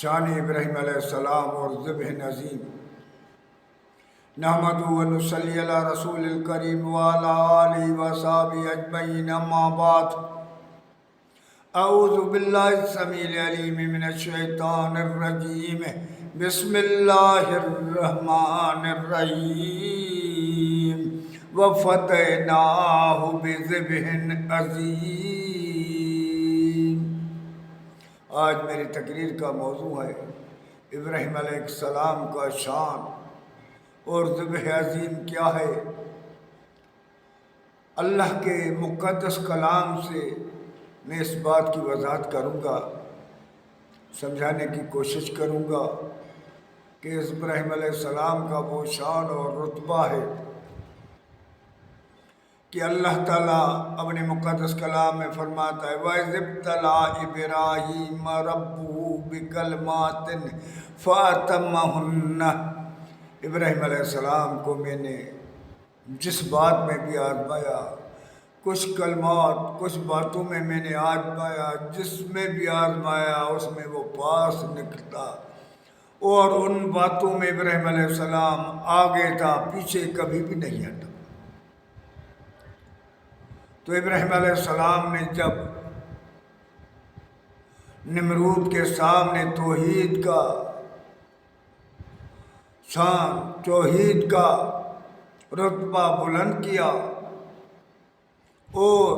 شان ابراہیم علیہ السلام اور ذبح عظیم۔ نحمدہ و نصلی علی رسول الکریم وعلی آلہ وصحبہ اجمعین، اما بعد۔ اعوذ باللہ السمیع العلیم من الشیطان الرجیم، بسم اللہ الرحمن الرحیم، وفدیناہ بذبح عظیم۔ آج میری تقریر کا موضوع ہے ابراہیم علیہ السلام کا شان اور ذبح عظیم کیا ہے۔ اللہ کے مقدس کلام سے میں اس بات کی وضاحت کروں گا، سمجھانے کی کوشش کروں گا کہ ابراہیم علیہ السلام کا وہ شان اور رتبہ ہے کہ اللہ تعالیٰ اپنے مقدس کلام میں فرماتا ہے وَإِذِ ابْتَلَىٰ إِبْرَاهِيمَ رَبُّهُ بِكَلِمَاتٍ فَأَتَمَّهُنَّ۔ ابراہیم علیہ السلام کو میں نے جس بات میں بھی آزمایا، کچھ کلمات، کچھ باتوں میں نے آزمایا، جس میں بھی آزمایا اس میں وہ پاس نکلتا، اور ان باتوں میں ابراہیم علیہ السلام آگے تھا، پیچھے کبھی بھی نہیں ہٹا۔ تو ابراہیم علیہ السلام نے جب نمرود کے سامنے توحید کا شان، توحید کا رتبہ بلند کیا اور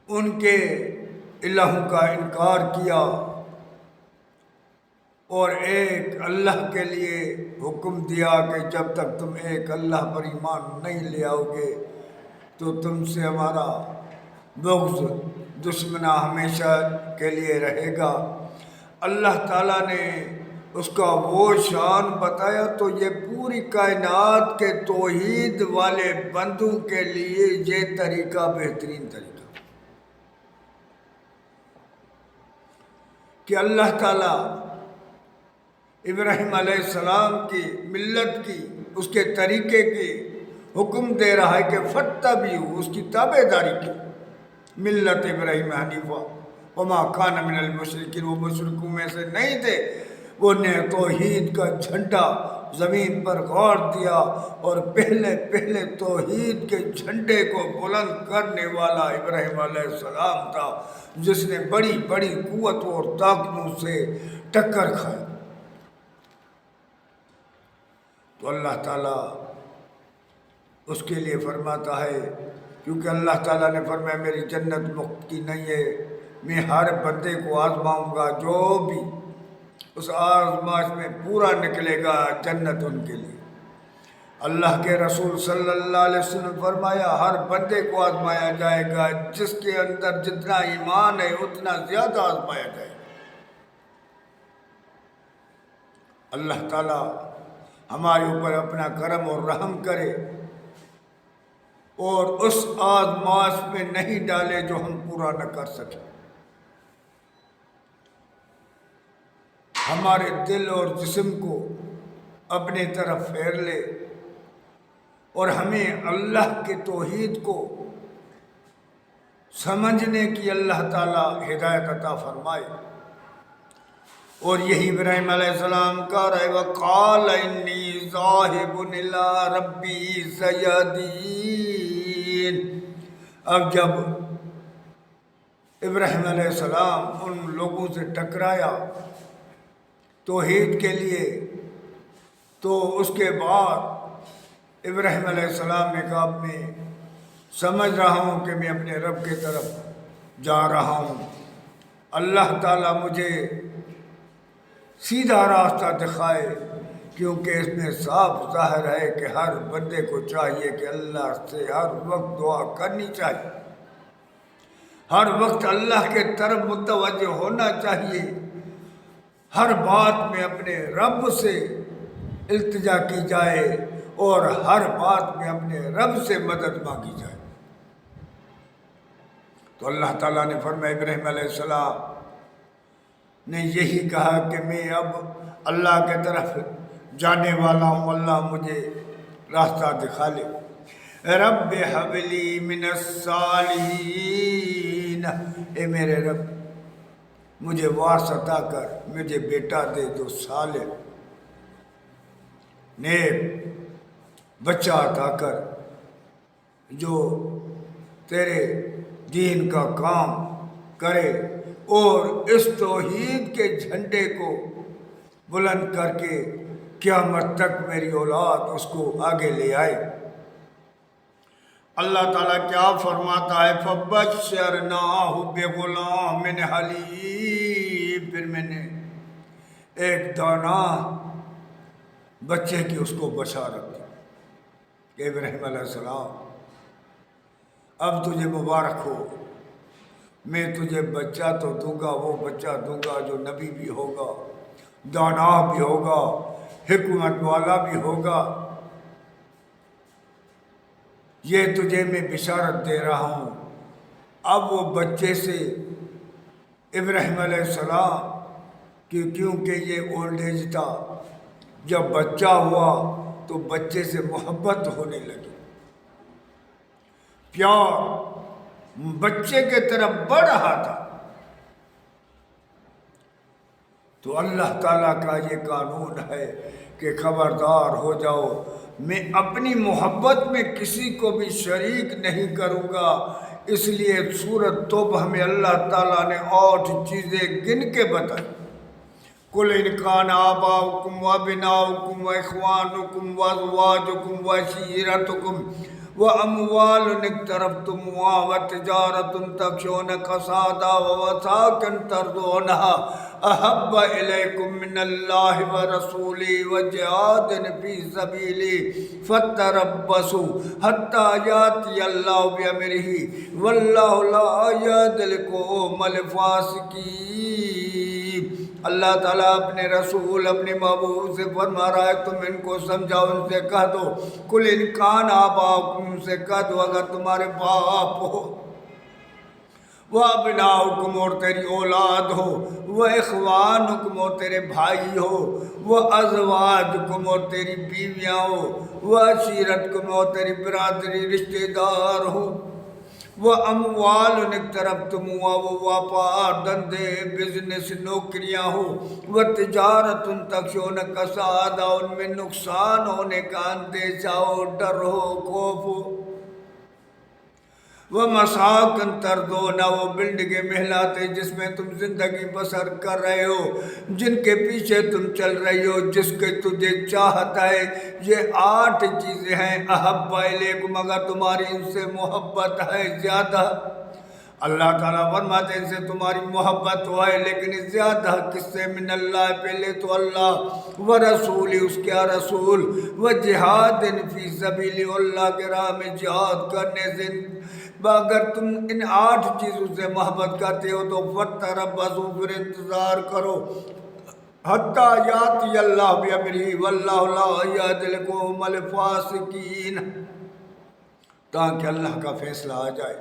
ان کے الہوں کا انکار کیا اور ایک اللہ کے لیے حکم دیا کہ جب تک تم ایک اللہ پر ایمان نہیں لے آؤ گے تو تم سے ہمارا بغض، دشمنا ہمیشہ کے لیے رہے گا۔ اللہ تعالیٰ نے اس کا وہ شان بتایا تو یہ پوری کائنات کے توحید والے بندوں کے لیے یہ طریقہ بہترین طریقہ کہ اللہ تعالیٰ ابراہیم علیہ السلام کی ملت کی، اس کے طریقے کی حکم دے رہا ہے کہ فاتبعوا، اس کی تابع داری کی، ملت ابراہیم حنیفہ وما کان من المشرکین، وہ مشرکوں میں سے نہیں تھے۔ وہ نے توحید کا جھنڈا زمین پر گاڑ دیا اور پہلے توحید کے جھنڈے کو بلند کرنے والا ابراہیم علیہ السلام تھا، جس نے بڑی بڑی قوتوں اور طاقتوں سے ٹکر کھائی۔ تو اللہ تعالیٰ اس کے لیے فرماتا ہے، کیونکہ اللہ تعالیٰ نے فرمایا میری جنت مفت کی نہیں ہے، میں ہر بندے کو آزماؤں گا، جو بھی اس آزمائش میں پورا نکلے گا جنت ان کے لیے۔ اللہ کے رسول صلی اللہ علیہ وسلم فرمایا ہر بندے کو آزمایا جائے گا، جس کے اندر جتنا ایمان ہے اتنا زیادہ آزمایا جائے گا۔ اللہ تعالیٰ ہمارے اوپر اپنا کرم اور رحم کرے اور اس آزمائش میں نہیں ڈالے جو ہم پورا نہ کر سکیں، ہمارے دل اور جسم کو اپنی طرف پھیر لے اور ہمیں اللہ کے توحید کو سمجھنے کی اللہ تعالیٰ ہدایت عطا فرمائے۔ اور یہی ابراہیم علیہ السلام کا رہے وَقَالَ إِنِّي ذَاهِبٌ إِلَىٰ رَبِّي سَيَهْدِينِ۔ اب جب ابراہیم علیہ السلام ان لوگوں سے ٹکرایا توحید کے لیے، تو اس کے بعد ابراہیم علیہ السلام نے کہا میں سمجھ رہا ہوں کہ میں اپنے رب کی طرف جا رہا ہوں، اللہ تعالیٰ مجھے سیدھا راستہ دکھائے، کیونکہ اس میں صاف ظاہر ہے کہ ہر بندے کو چاہیے کہ اللہ سے ہر وقت دعا کرنی چاہیے، ہر وقت اللہ کے طرف متوجہ ہونا چاہیے، ہر بات میں اپنے رب سے التجا کی جائے اور ہر بات میں اپنے رب سے مدد مانگی جائے۔ تو اللہ تعالیٰ نے فرمایا ابراہیم علیہ السلام نے یہی کہا کہ میں اب اللہ کے طرف جانے والا ہوں، اللہ مجھے راستہ دکھا لے۔ رب ہب لی من الصالحین، اے میرے رب مجھے وارث عطا کر، مجھے بیٹا دے جو صالح نیک بچہ عطا کر جو تیرے دین کا کام کرے اور اس توحید کے جھنڈے کو بلند کر کے قیامت تک میری اولاد اس کو آگے لے آئے۔ اللہ تعالیٰ کیا فرماتا ہے؟ فَبَشَّرْنَاهُ بِغُلَامٍ حَلِيمٍ، پھر میں نے ایک دانا بچے کی اس کو بشارت دی کہ ابراہیم علیہ السلام اب تجھے مبارک ہو، میں تجھے بچہ تو دوں گا، وہ بچہ دوں گا جو نبی بھی ہوگا، دانا بھی ہوگا، حکمت والا بھی ہوگا۔ یہ تجھے میں بشارت دے رہا ہوں۔ اب وہ بچے سے ابراہیم علیہ السلام کیونکہ یہ اولڈ ایج تھا، جب بچہ ہوا تو بچے سے محبت ہونے لگی، پیار بچے کے طرف بڑھ رہا تھا۔ تو اللہ تعالیٰ کا یہ قانون ہے کہ خبردار ہو جاؤ، میں اپنی محبت میں کسی کو بھی شریک نہیں کروں گا۔ اس لیے سورۃ توبہ میں اللہ تعالیٰ نے 8 چیزیں گن کے بتائی۔ قُلْ إِنْ كَانَ آبَاؤُكُمْ وَأَبْنَاؤُكُمْ وَإِخْوَانُكُمْ وَأَزْوَاجُكُمْ وَعَشِيرَتُكُمْ وَأَمْوَالٌ اقْتَرَفْتُمُوهَا وَتِجَارَةٌ تَخْشَوْنَ كَسَادَهَا وَمَسَاكِنُ تَرْضَوْنَهَا أَحَبَّ إِلَيْكُم مِّنَ اللَّهِ وَرَسُولِهِ وَجِهَادٍ فِي سَبِيلِهِ فَتَرَبَّصُوا حَتَّىٰ يَأْتِيَ اللَّهُ بِأَمْرِهِ وَاللَّهُ لَا يَهْدِي الْقَوْمَ الْفَاسِقِينَ۔ اللہ تعالیٰ اپنے رسول اپنے محبوب سے فرما رہا ہے تم ان کو سمجھاؤ، ان سے کہہ دو قُلْ إِنْ كَانَ آبَاؤُكُمْ، ان سے کہہ دو اگر تمہارے باپ ہو، وَأَبْنَاؤُكُمْ اور تیری اولاد ہو، وَإِخْوَانُكُمْ اور تیرے بھائی ہو، وَأَزْوَاجُكُمْ اور تیری بیویاں ہو، وَعَشِيرَتُكُمْ اور تیری برادری رشتہ دار ہو، وَأَمْوَالٌ اقْتَرَفْتُمُوهَا وہ واپار دندے بزنس نوکریاں ہو، وَتِجَارَةٌ تَخْشَوْنَ كَسَادَهَا ان میں نقصان ہونے کا اندیشہ ہو، ڈر ہو، خوف ہو، وَمَسَاكِنُ تَرْضَوْنَهَا وہ بلڈنگیں محلات جس میں تم زندگی بسر کر رہے ہو، جن کے پیچھے تم چل رہی ہو، جس کے تجھے چاہتا ہے۔ یہ 8 چیزیں ہیں احب الیکم، اگر تمہاری ان سے محبت ہے زیادہ، اللہ تعالیٰ فرماتے ہیں ان سے تمہاری محبت ہو ہے لیکن زیادہ کس سے؟ من اللہ، پہلے تو اللہ، ورسول اس کے رسول، وجہاد فی سبیل اللہ کے راہ میں جہاد کرنے سے۔ اگر تم ان 8 چیزوں سے محبت کرتے ہو تو فتربصوا پھر انتظار کرو، حتیٰ یاتی اللہ بامرہ واللہ لا یہدی القوم الفاسقین، تاکہ اللہ کا فیصلہ آ جائے۔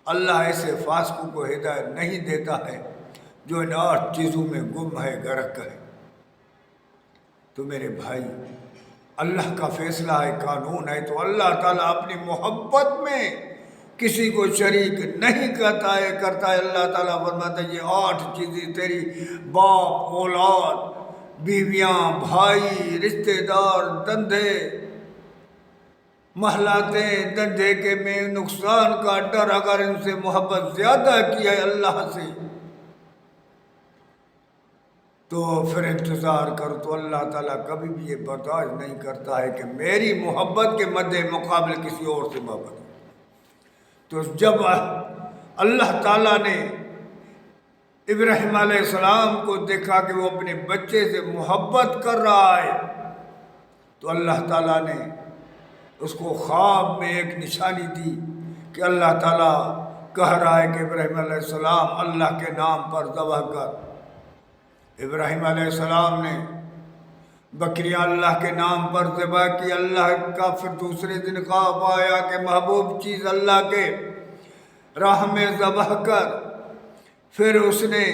اللہ ایسے فاسقوں کو ہدایت نہیں دیتا ہے جو ان 8 چیزوں میں گم ہے، غرق ہے۔ تو میرے بھائی، اللہ کا فیصلہ ہے، قانون ہے، تو اللہ تعالیٰ اپنی محبت میں کسی کو شریک نہیں کرتا ہے۔ اللہ تعالیٰ فرماتا ہے یہ 8 چیزیں تیری باپ، اولاد، بیویاں، بھائی، رشتہ دار، دندے محلاتیں، دندے کے میں نقصان کا ڈر، اگر ان سے محبت زیادہ کی ہے اللہ سے تو پھر انتظار کرو۔ تو اللہ تعالیٰ کبھی بھی یہ برداشت نہیں کرتا ہے کہ میری محبت کے مد مقابل کسی اور سے محبت۔ تو جب اللہ تعالیٰ نے ابراہیم علیہ السلام کو دیکھا کہ وہ اپنے بچے سے محبت کر رہا ہے تو اللہ تعالیٰ نے اس کو خواب میں ایک نشانی دی کہ اللہ تعالیٰ کہہ رہا ہے کہ ابراہیم علیہ السلام اللہ کے نام پر ذبح کر۔ ابراہیم علیہ السلام نے بکریاں اللہ کے نام پر ذبح کی۔ اللہ کا پھر دوسرے دن خواب آیا کہ محبوب چیز اللہ کے راہ میں ذبح کر۔ پھر اس نے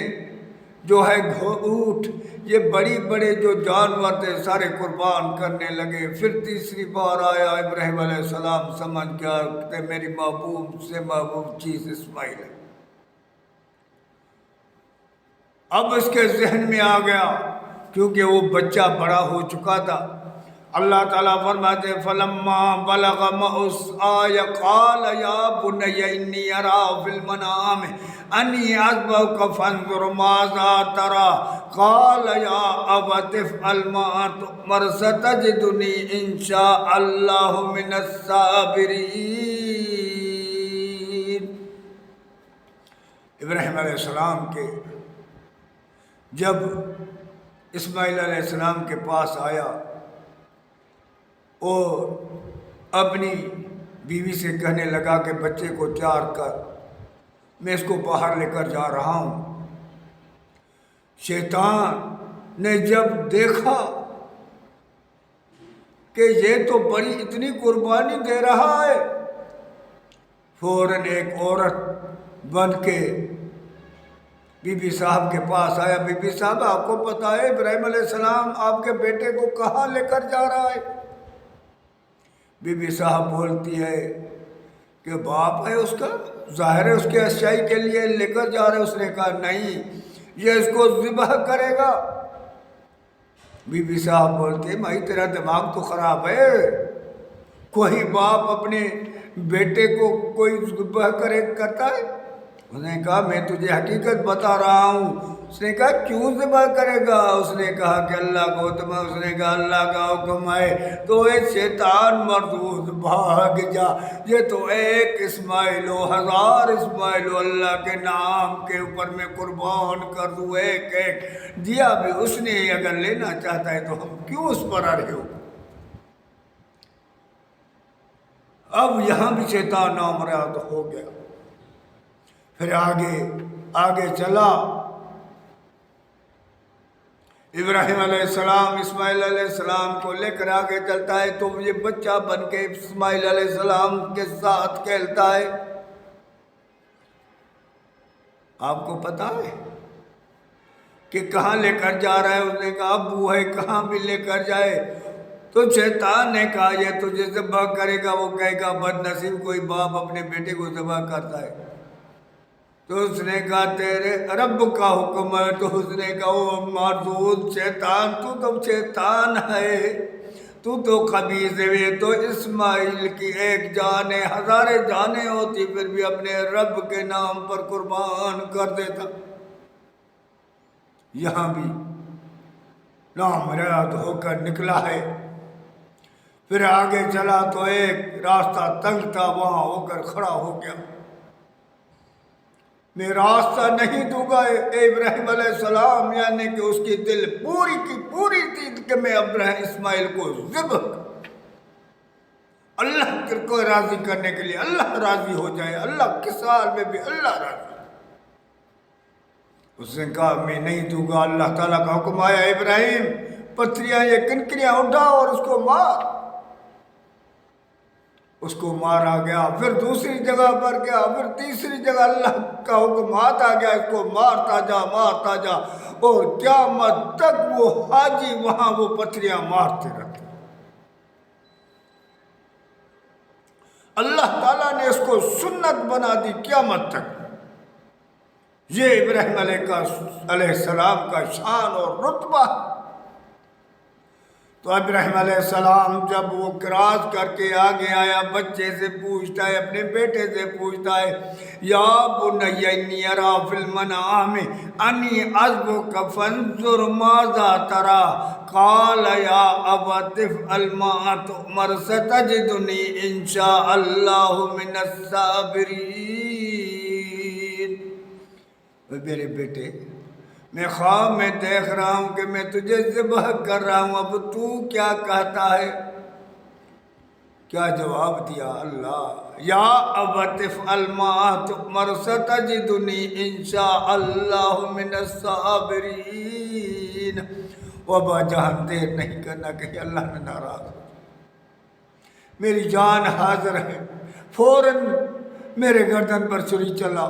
جو ہے اونٹ، یہ بڑی بڑے جو جانور تھے سارے قربان کرنے لگے۔ پھر تیسری بار آیا ابراہیم علیہ السلام سمجھ گیا کہ میری محبوب سے محبوب چیز اسماعیل ہے۔ اب اس کے ذہن میں آ گیا کیونکہ وہ بچہ بڑا ہو چکا تھا. اللہ تعالیٰ فرماتے فلما بلغ معس آیا قال یا بنی انی ارا فی المنام انی اذبحک فانظر ماذا تری قال یا ابت افعل ما تؤمر ستجدنی ان شاء اللہ من الصابرین. ابراہیم علیہ السلام کے جب اسماعیل علیہ السلام کے پاس آیا اور اپنی بیوی سے کہنے لگا کہ بچے کو تیار کر، میں اس کو باہر لے کر جا رہا ہوں. شیطان نے جب دیکھا کہ یہ تو بڑی اتنی قربانی دے رہا ہے، فوراً ایک عورت بن کے بی بی صاحب کے پاس آیا. بی بی صاحب آپ کو پتا ہے ابراہیم علیہ السلام آپ کے بیٹے کو کہاں لے کر جا رہا ہے؟ بی بی صاحب بولتی ہے کہ باپ ہے اس کا، ظاہر ہے اس کے اشیاء کے لیے لے کر جا رہے. اس نے کہا نہیں، یہ اس کو ذبح کرے گا. بی بی صاحب بولتی ہے بھائی تیرا دماغ تو خراب ہے، کوئی باپ اپنے بیٹے کو کوئی ذبح کرتا ہے؟ اس نے کہا میں تجھے حقیقت بتا رہا ہوں. اس نے کہا کیوں ذبح کرے گا؟ اس نے کہا کہ اللہ کا حکم ہے. اس نے کہا اللہ کا حکم ہے تو اے شیطان مردود بھاگ جا، یہ تو ایک اسماعیل و ہزار اسماعیل و اللہ کے نام کے اوپر میں قربان کر دوں. ایک ایک دیا بھی اس نے اگر لینا چاہتا ہے تو ہم کیوں اس پر آ رہے ہو؟ اب یہاں بھی شیطان نامراد ہو گیا. پھر آگے چلا. ابراہیم علیہ السلام اسماعیل علیہ السلام کو لے کر آگے چلتا ہے تو یہ بچہ بن کے اسماعیل علیہ السلام کے ساتھ کھیلتا ہے. آپ کو پتا ہے کہ کہاں لے کر جا رہا ہے؟ اس نے کہا ابو ہے کہاں بھی لے کر جائے. تو شیطان نے کہا یہ تجھے ذبح کرے گا. وہ کہے گا بد نصیب کوئی باپ اپنے بیٹے کو ذبح کرتا ہے. تو اس نے کہا تیرے رب کا حکم ہے. تو اس نے کہا وہ مردود شیطان تو شیطان ہے، تو خبیث ہے. تو اسماعیل کی ایک جان ہے، ہزاریں جانیں ہوتی پھر بھی اپنے رب کے نام پر قربان کر دیتا. یہاں بھی نامراد ہو کر نکلا ہے. پھر آگے چلا تو ایک راستہ تنگ تھا، وہاں ہو کر کھڑا ہو گیا. میں راستہ نہیں دوں گا اے ابراہیم علیہ السلام، یعنی کہ اس کی دل پوری کی پوری تھی کہ میں ابراہیم اسماعیل کو ذبح اللہ کو راضی کرنے کے لیے. اللہ راضی ہو جائے، اللہ کے سال میں بھی اللہ راضی. اس نے کہا میں نہیں دوں گا. اللہ تعالیٰ کا حکم آیا ابراہیم پتھریاں یہ کنکریاں اٹھا اور اس کو مار. اس کو مارا گیا. پھر دوسری جگہ پر گیا، پھر تیسری جگہ اللہ کا حکم آتا گیا اس کو مارتا جا اور قیامت تک وہ حاجی وہاں وہ پتھریاں مارتے رہتے. اللہ تعالیٰ نے اس کو سنت بنا دی قیامت تک. یہ ابراہیم علیہ السلام کا شان اور رتبہ. تو ابراہیم علیہ السلام جب وہ کراس کر کے آگے آیا بچے سے پوچھتا ہے، اپنے بیٹے سے پوچھتا ہے یا بنی انی اری فی المنام انی اذبحک فانظر ماذا تری قال یا ابت افعل ما تؤمر ستجدنی ان شاء اللہ من الصابرین. میرے بیٹے میں خواب میں دیکھ رہا ہوں کہ میں تجھے ذبح کر رہا ہوں، اب تو کیا کہتا ہے؟ کیا جواب دیا اللہ؟ یا ابت افعل ما تؤمر ستجدنی ان شاء اللہ من الصابرین. ابا جان دیر نہیں کرنا کہیں اللہ نے ناراض ہو. میری جان حاضر ہے، فوراً میرے گردن پر چھری چلا،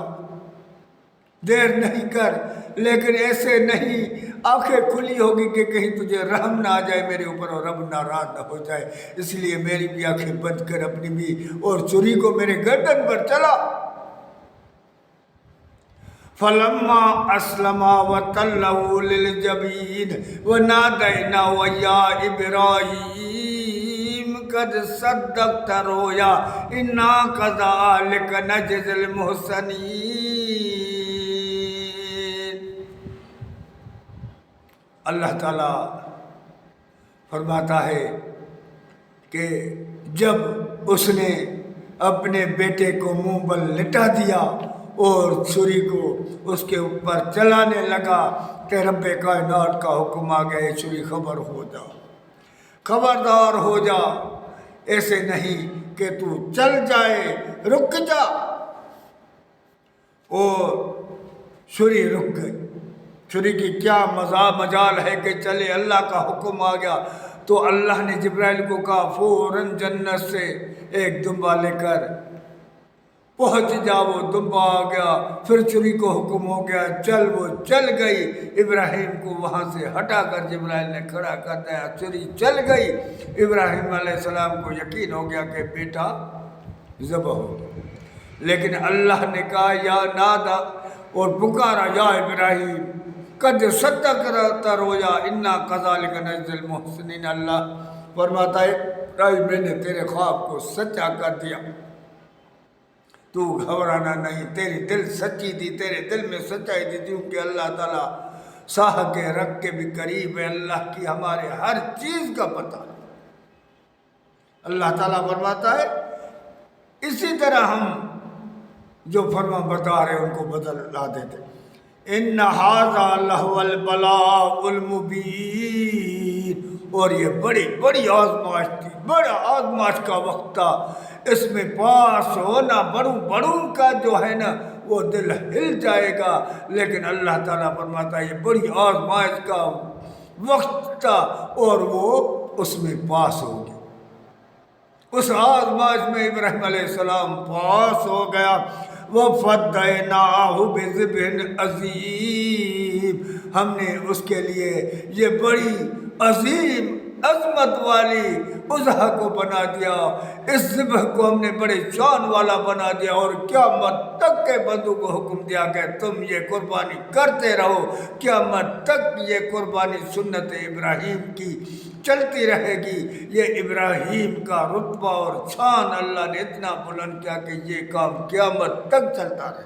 دیر نہیں کر. لیکن ایسے نہیں، آنکھیں کھلی ہوگی کہ کہیں تجھے رحم نہ آ جائے میرے اوپر اور رب ناراض نہ ہو جائے. اس لیے میری بھی آنکھیں بند کر اپنی بھی اور چھری کو میرے گردن پر چلا. فلما اسلما وتلہ للجبین ونادیناہ یا ابراہیم قد صدقت الرؤیا انا کذالک نجزی المحسنین۔ اللہ تعالیٰ فرماتا ہے کہ جب اس نے اپنے بیٹے کو منہ پر لٹا دیا اور چھری کو اس کے اوپر چلانے لگا کہ رب کائنات کا حکم آ گیا، چھری خبر ہو جا، خبردار ہو جا، ایسے نہیں کہ تو چل جائے، رک جا۔ اور چھری رک گئی۔ چھری کی کیا مجال ہے کہ چلے، اللہ کا حکم آ گیا تو اللہ نے جبرائیل کو کہا فوراً جنت سے ایک دمبا لے کر پہنچ جا۔ وہ دمبا آ گیا، پھر چھری کو حکم ہو گیا چل، وہ چل گئی۔ ابراہیم کو وہاں سے ہٹا کر جبرائیل نے کھڑا کر دیا، چھری چل گئی۔ ابراہیم علیہ السلام کو یقین ہو گیا کہ بیٹا ذبح ہو گیا، لیکن اللہ نے کہا یا نادا اور پکارا یا ابراہیم قد صدقت الرؤیا انا کذالک نجزی المحسنین۔ اللہ فرماتا ہے ابراہیم میں نے تیرے خواب کو سچا کر دیا، تو گھبرانا نہیں، تیری دل سچی تھی، تیرے دل میں سچائی تھی، کیونکہ اللہ تعالیٰ ساہ کے رکھ کے بھی قریب ہے، اللہ کی ہمارے ہر چیز کا پتہ ہے۔ اللہ تعالیٰ فرماتا ہے اسی طرح ہم جو فرما بردار ہیں ان کو بدلا دیتے۔ ان ھذا لہو البلاء المبین، اور یہ بڑی بڑی آزمائش تھی، بڑا آزمائش کا وقت تھا، اس میں پاس ہونا بڑوں کا جو ہے نا وہ دل ہل جائے گا، لیکن اللہ تعالیٰ فرماتا ہے یہ بڑی آزمائش کا وقت تھا اور وہ اس میں پاس ہو گیا۔ اس آزمائش میں ابراہیم علیہ السلام پاس ہو گیا۔ وَفَدَّيْنَاهُ بِذِبْحٍ عَظِيمٍ، ہم نے اس کے لیے یہ بڑی عظیم عظمت والی اضحیٰ کو بنا دیا، اس ذبح کو ہم نے بڑے شان والا بنا دیا، اور قیامت تک کے بندوں کو حکم دیا کہ تم یہ قربانی کرتے رہو، قیامت تک یہ قربانی سنت ابراہیم کی چلتی رہے گی۔ یہ ابراہیم کا رتبہ اور شان اللہ نے اتنا بلند کیا کہ یہ کام قیامت تک چلتا رہے۔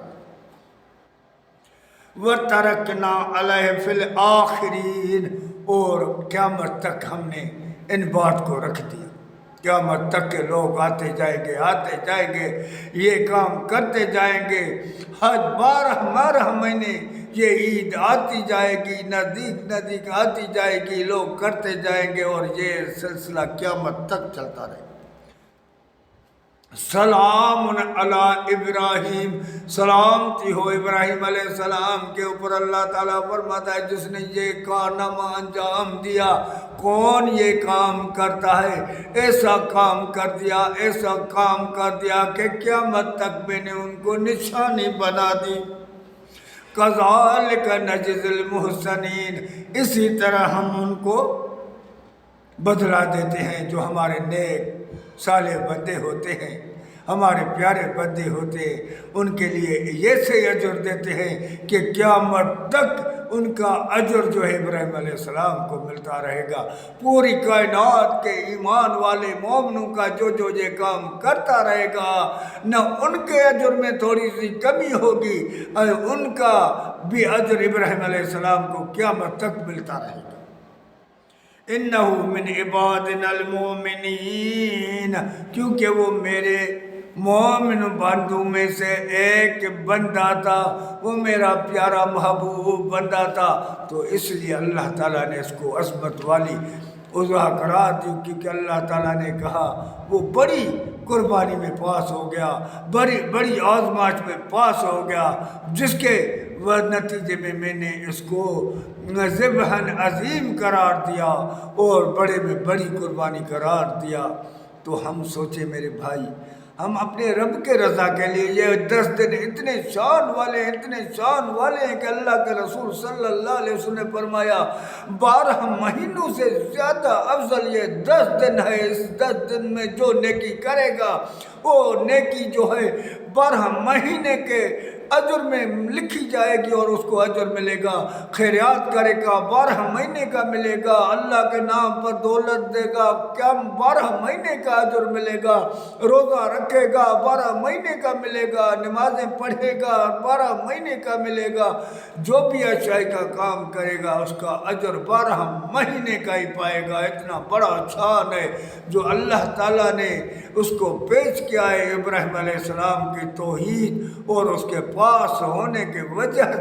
وَتَرَكْنَا عَلَيْهِ فِي الْآخِرِينَ، اور قیامت تک ہم نے ان بات کو رکھ دیا، قیامت تک کے لوگ آتے جائیں گے، یہ کام کرتے جائیں گے، ہر 12 مہینے یہ عید آتی جائے گی، نزدیک آتی جائے گی، لوگ کرتے جائیں گے، اور یہ سلسلہ قیامت تک چلتا رہے گا۔ سلام علی ابراہیم، سلامتی ہو ابراہیم علیہ السلام کے اوپر۔ اللہ تعالیٰ فرماتا ہے جس نے یہ کارنامہ انجام دیا، کون یہ کام کرتا ہے، ایسا کام کر دیا کہ قیامت تک میں نے ان کو نشانی بنا دی۔ کذالک نجزی المحسنین، اسی طرح ہم ان کو بدلا دیتے ہیں جو ہمارے نیک صالح بندے ہوتے ہیں، ہمارے پیارے بندے ہوتے ہیں، ان کے لیے ایسے اجر دیتے ہیں کہ قیامت تک ان کا اجر جو ہے ابراہیم علیہ السلام کو ملتا رہے گا۔ پوری کائنات کے ایمان والے مومنوں کا جو یہ کام کرتا رہے گا، نہ ان کے اجر میں تھوڑی سی کمی ہوگی، ان کا بھی اجر ابراہیم علیہ السلام کو قیامت تک ملتا رہے گا۔ انہ من عبادنا المؤمنین، کیونکہ وہ میرے مومن بندوں میں سے ایک بندہ تھا، وہ میرا پیارا محبوب بندہ تھا، تو اس لیے اللہ تعالیٰ نے اس کو عظمت والی اضحیٰ قرار دی، کیونکہ اللہ تعالیٰ نے کہا وہ بڑی قربانی میں پاس ہو گیا، بڑی آزمائش میں پاس ہو گیا، جس کے نتیجے میں نے اس کو ذبحً عظیم قرار دیا اور بڑے میں بڑی قربانی قرار دیا۔ تو ہم سوچے میرے بھائی، ہم اپنے رب کے رضا کے لیے یہ 10 دن اتنے شان والے ہیں کہ اللہ کے رسول صلی اللہ علیہ وسلم نے فرمایا 12 مہینوں سے زیادہ افضل یہ 10 دن ہے۔ اس 10 دن میں جو نیکی کرے گا وہ نیکی جو ہے 12 مہینے کے اجر میں لکھی جائے گی اور اس کو اجر ملے گا۔ خیرات کرے گا 12 مہینے کا ملے گا، اللہ کے نام پر دولت دے گا کیا 12 مہینے کا اجر ملے گا، روزہ رکھے گا 12 مہینے کا ملے گا، نمازیں پڑھے گا 12 مہینے کا ملے گا، جو بھی اچھائی کا کام کرے گا اس کا اجر 12 مہینے کا ہی پائے گا۔ اتنا بڑا شان ہے جو اللہ تعالیٰ نے اس کو پیش کیا ہے ابراہیم علیہ السلام کی توحید اور اس کے پاس ہونے کے وجہ